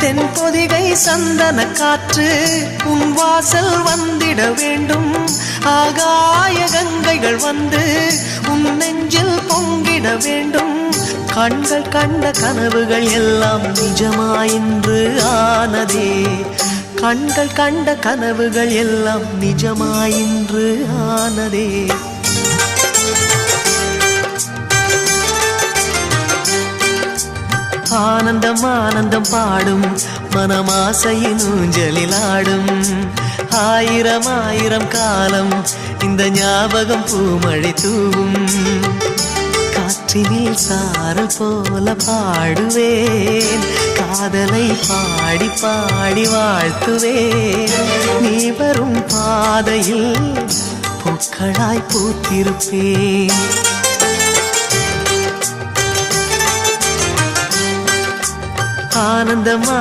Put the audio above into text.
தென்பொதிகை சந்தன காற்று உன் வாசல் வந்திட வேண்டும். ஆகாய கங்கைகள் வந்து உன் நெஞ்சில் பொங்கிட வேண்டும். கண்கள் கண்ட கனவுகள் எல்லாம் நிஜமாயின்று ஆனதே. கண்கள் கண்ட கனவுகள் எல்லாம் நிஜமாயின்று ஆனதே. ஆனந்தம் ஆனந்தம் பாடும் மனமாசையின் ஊஞ்சலில் ஆடும். ஆயிரம் ஆயிரம் காலம் இந்த ஞாபகம் பூமழை தூவும். காற்றினில் சாரல் போல பாடுவேன். காதலை பாடி பாடி வாழ்த்துவேன். நீ வரும் பாதையில் பூக்களாய் பூத்திருப்பேன். ஆனந்தமா